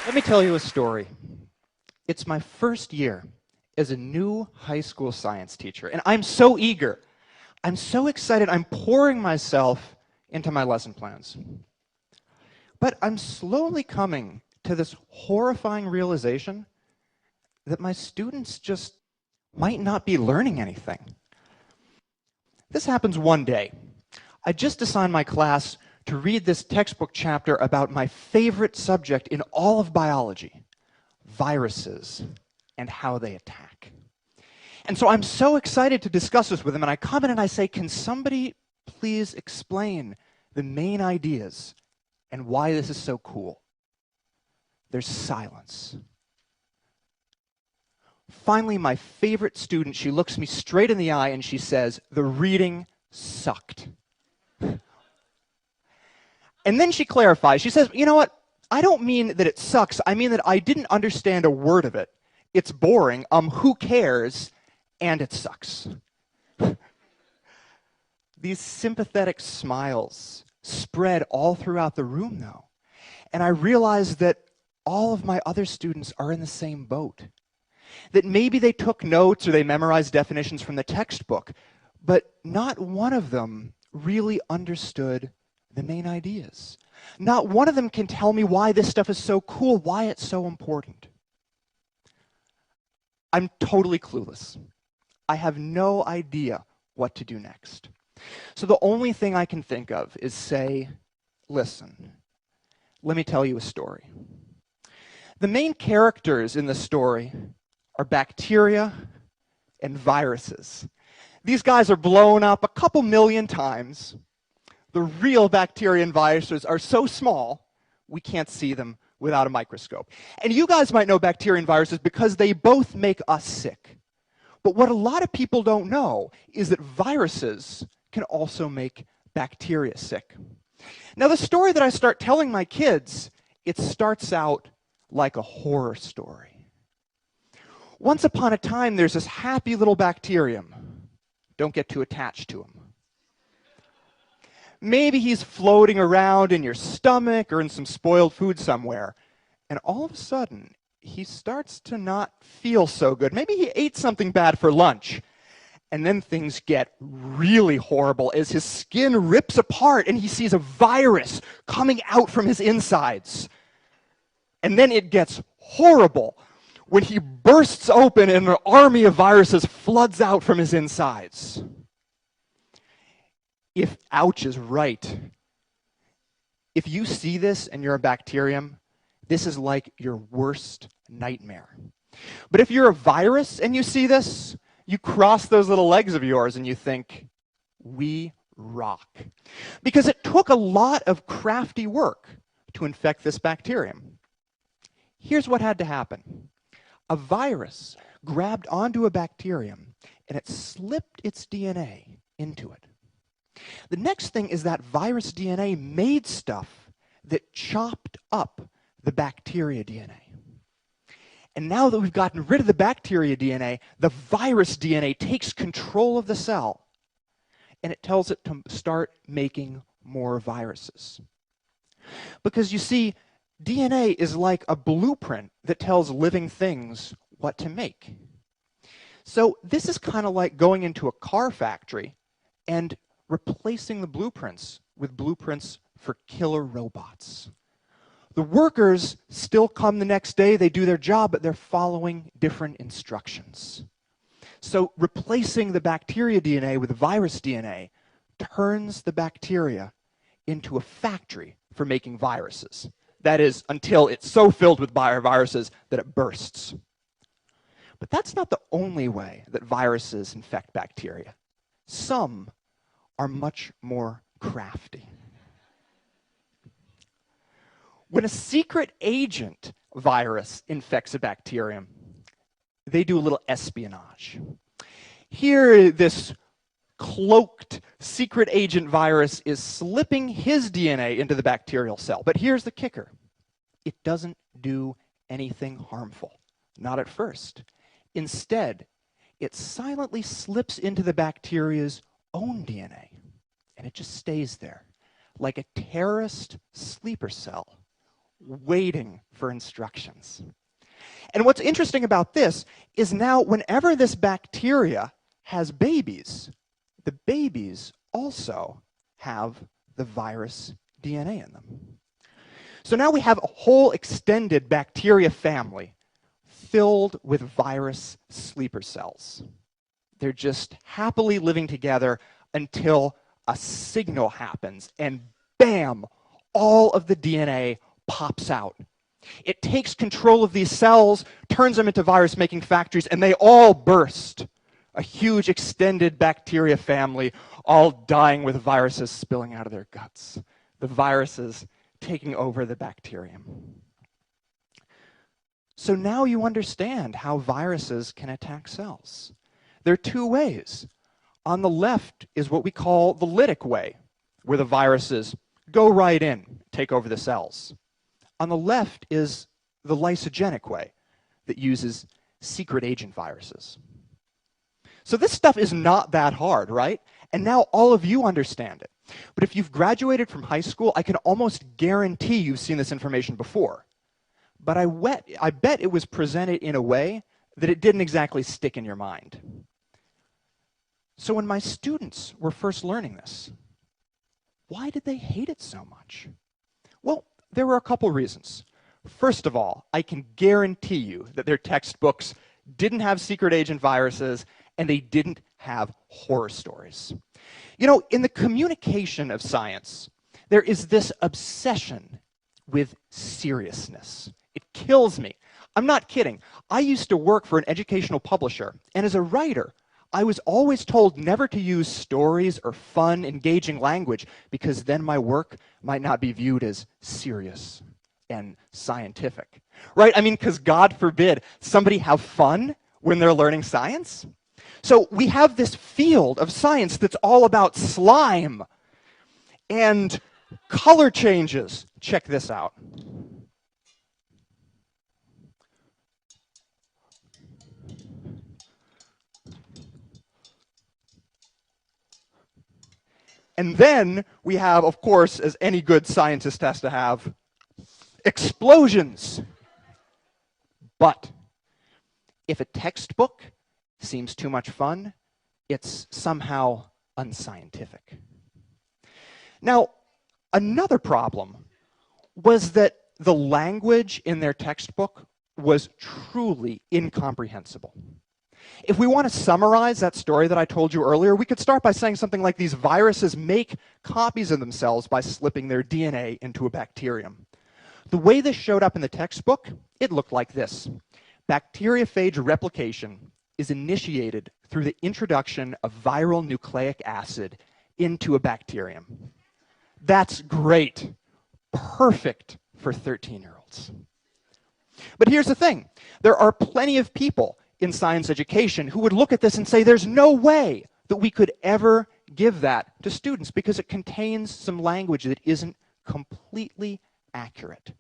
Let me tell you a story. It's my first year as a new high school science teacher, and I'm so eager. I'm so excited. I'm pouring myself into my lesson plans. But I'm slowly coming to this horrifying realization that my students just might not be learning anything. This happens one day. I just assigned my class to read this textbook chapter about my favorite subject in all of biology, viruses and how they attack. And so I'm so excited to discuss this with them, and I come in and I say, can somebody please explain the main ideas and why this is so cool? There's silence. Finally, my favorite student, she looks me straight in the eye and she says, the reading sucked. And then she clarifies. She says, you know what? I don't mean that it sucks. I mean that I didn't understand a word of it. It's boring. Who cares? And it sucks. These sympathetic smiles spread all throughout the room, though. And I realized that all of my other students are in the same boat. That maybe they took notes or they memorized definitions from the textbook, but not one of them really understood the main ideas. Not one of them can tell me why this stuff is so cool, why it's so important. I'm totally clueless. I have no idea what to do next. So the only thing I can think of is say, listen, let me tell you a story. The main characters in the story are bacteria and viruses. These guys are blown up a couple million times. The real bacteria and viruses are so small, we can't see them without a microscope. And you guys might know bacteria and viruses because they both make us sick. But what a lot of people don't know is that viruses can also make bacteria sick. Now, the story that I start telling my kids, it starts out like a horror story. Once upon a time, there's this happy little bacterium. Don't get too attached to him. Maybe he's floating around in your stomach or in some spoiled food somewhere. And all of a sudden, he starts to not feel so good. Maybe he ate something bad for lunch. And then things get really horrible as his skin rips apart and he sees a virus coming out from his insides. And then it gets horrible when he bursts open and an army of viruses floods out from his insides. If ouch is right, if you see this and you're a bacterium, this is like your worst nightmare. But if you're a virus and you see this, you cross those little legs of yours and you think, we rock. Because it took a lot of crafty work to infect this bacterium. Here's what had to happen. A virus grabbed onto a bacterium and it slipped its DNA into it. The next thing is that virus DNA made stuff that chopped up the bacteria DNA. And now that we've gotten rid of the bacteria DNA, the virus DNA takes control of the cell, and it tells it to start making more viruses. Because you see, DNA is like a blueprint that tells living things what to make. So this is kind of like going into a car factory and replacing the blueprints with blueprints for killer robots. The workers still come the next day, they do their job, but they're following different instructions. So replacing the bacteria DNA with virus DNA turns the bacteria into a factory for making viruses. That is, until it's so filled with viruses that it bursts. But that's not the only way that viruses infect bacteria. Some are much more crafty. When a secret agent virus infects a bacterium, they do a little espionage. Here, this cloaked secret agent virus is slipping his DNA into the bacterial cell. But here's the kicker. It doesn't do anything harmful. Not at first. Instead, it silently slips into the bacteria's own DNA. And it just stays there, like a terrorist sleeper cell, waiting for instructions. And what's interesting about this is now whenever this bacteria has babies, the babies also have the virus DNA in them. So now we have a whole extended bacteria family filled with virus sleeper cells. They're just happily living together until a signal happens, and bam, all of the DNA pops out. It takes control of these cells, turns them into virus-making factories, and they all burst. A huge extended bacteria family, all dying with viruses spilling out of their guts. The viruses taking over the bacterium. So now you understand how viruses can attack cells. There are two ways. On the left is what we call the lytic way, where the viruses go right in, take over the cells. On the left is the lysogenic way that uses secret agent viruses. So this stuff is not that hard, right? And now all of you understand it. But if you've graduated from high school, I can almost guarantee you've seen this information before. But I bet it was presented in a way that it didn't exactly stick in your mind. So when my students were first learning this, why did they hate it so much? Well, there were a couple reasons. First of all, I can guarantee you that their textbooks didn't have secret agent viruses and they didn't have horror stories. You know, in the communication of science, there is this obsession with seriousness. It kills me. I'm not kidding. I used to work for an educational publisher, and as a writer, I was always told never to use stories or fun, engaging language, because then my work might not be viewed as serious and scientific. Right? I mean, because God forbid somebody have fun when they're learning science. So we have this field of science that's all about slime and color changes. Check this out. And then we have, of course, as any good scientist has to have, explosions. But if a textbook seems too much fun, it's somehow unscientific. Now, another problem was that the language in their textbook was truly incomprehensible. If we want to summarize that story that I told you earlier, we could start by saying something like these viruses make copies of themselves by slipping their DNA into a bacterium. The way this showed up in the textbook, it looked like this. Bacteriophage replication is initiated through the introduction of viral nucleic acid into a bacterium. That's great. Perfect for 13-year-olds. But here's the thing. There are plenty of people in science education who would look at this and say there's no way that we could ever give that to students because it contains some language that isn't completely accurate.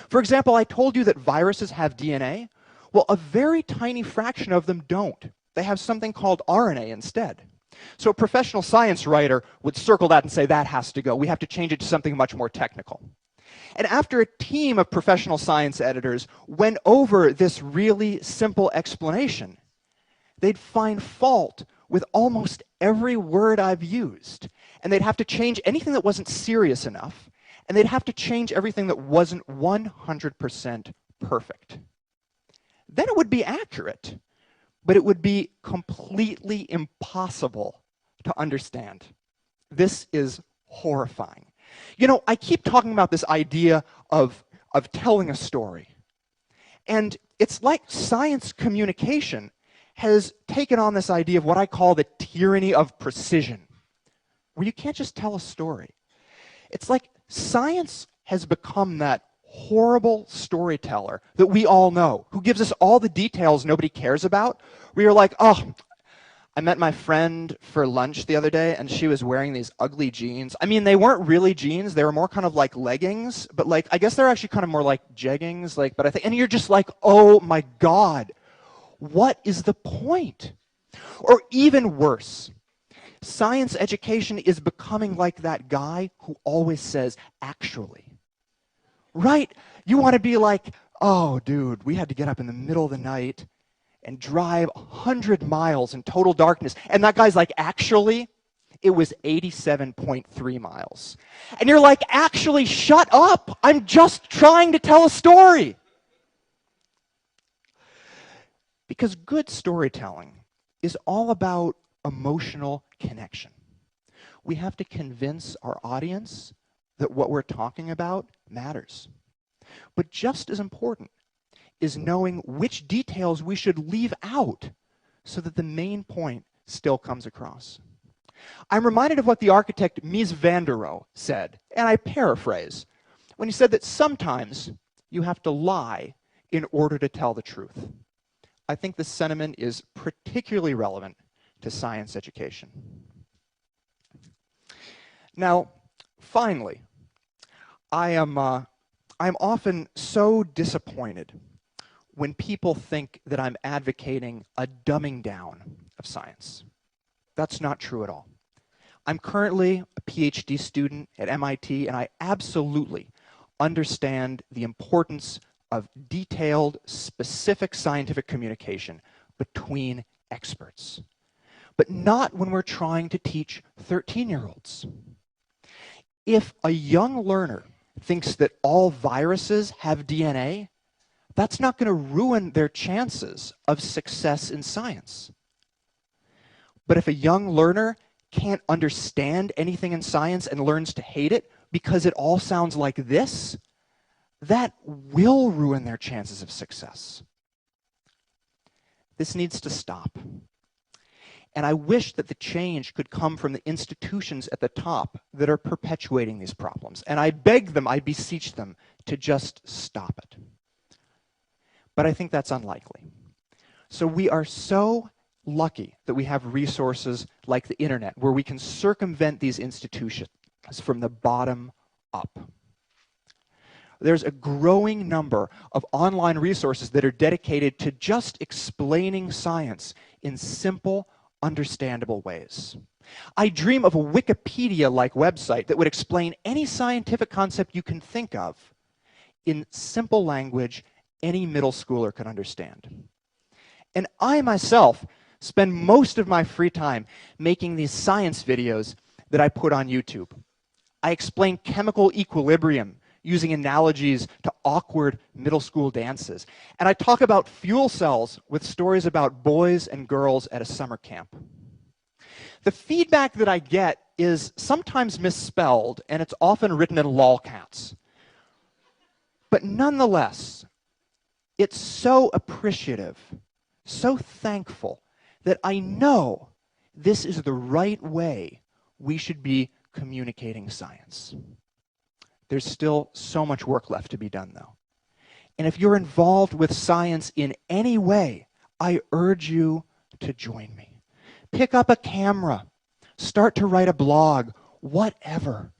For example, I told you that viruses have DNA. Well, a very tiny fraction of them don't. They have something called RNA instead. So a professional science writer would circle that and say that has to go. We have to change it to something much more technical. And after a team of professional science editors went over this really simple explanation, they'd find fault with almost every word I've used. And they'd have to change anything that wasn't serious enough. And they'd have to change everything that wasn't 100% perfect. Then it would be accurate, but it would be completely impossible to understand. This is horrifying. You know, I keep talking about this idea of telling a story. And it's like science communication has taken on this idea of what I call the tyranny of precision, where you can't just tell a story. It's like science has become that horrible storyteller that we all know, who gives us all the details nobody cares about. We are like, oh, I met my friend for lunch the other day, and she was wearing these ugly jeans. I mean, they weren't really jeans. They were more kind of like leggings, but like, I guess they're actually kind of more like jeggings. Like, but I think, and you're just like, oh my God, what is the point? Or even worse, science education is becoming like that guy who always says, actually. right? You want to be like, oh, dude, we had to get up in the middle of the night and drive 100 miles in total darkness. And that guy's like, actually, it was 87.3 miles. And you're like, actually, shut up. I'm just trying to tell a story. Because good storytelling is all about emotional connection. We have to convince our audience that what we're talking about matters. But just as important is knowing which details we should leave out so that the main point still comes across. I'm reminded of what the architect Mies van der Rohe said, and I paraphrase, when he said that sometimes you have to lie in order to tell the truth. I think this sentiment is particularly relevant to science education. Now, finally, I'm often so disappointed when people think that I'm advocating a dumbing down of science. That's not true at all. I'm currently a PhD student at MIT, and I absolutely understand the importance of detailed, specific scientific communication between experts. But not when we're trying to teach 13-year-olds. If a young learner thinks that all viruses have DNA, that's not going to ruin their chances of success in science. But if a young learner can't understand anything in science and learns to hate it because it all sounds like this, that will ruin their chances of success. This needs to stop. And I wish that the change could come from the institutions at the top that are perpetuating these problems. And I beg them, I beseech them, to just stop it. But I think that's unlikely. So we are so lucky that we have resources like the internet where we can circumvent these institutions from the bottom up. There's a growing number of online resources that are dedicated to just explaining science in simple, understandable ways. I dream of a Wikipedia-like website that would explain any scientific concept you can think of in simple language any middle schooler could understand. And I myself spend most of my free time making these science videos that I put on YouTube. I explain chemical equilibrium using analogies to awkward middle school dances. And I talk about fuel cells with stories about boys and girls at a summer camp. The feedback that I get is sometimes misspelled, and it's often written in lolcats. But nonetheless, it's so appreciative, so thankful, that I know this is the right way we should be communicating science. There's still so much work left to be done, though. And if you're involved with science in any way, I urge you to join me. Pick up a camera, start to write a blog, whatever.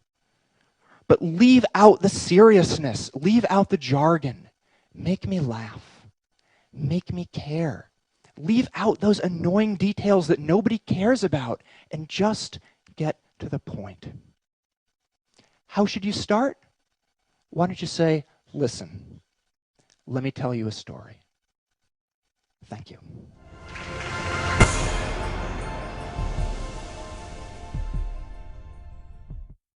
But leave out the seriousness, leave out the jargon. Make me laugh, make me care. Leave out those annoying details that nobody cares about and just get to the point. How should you start? Why don't you say, listen, let me tell you a story. Thank you.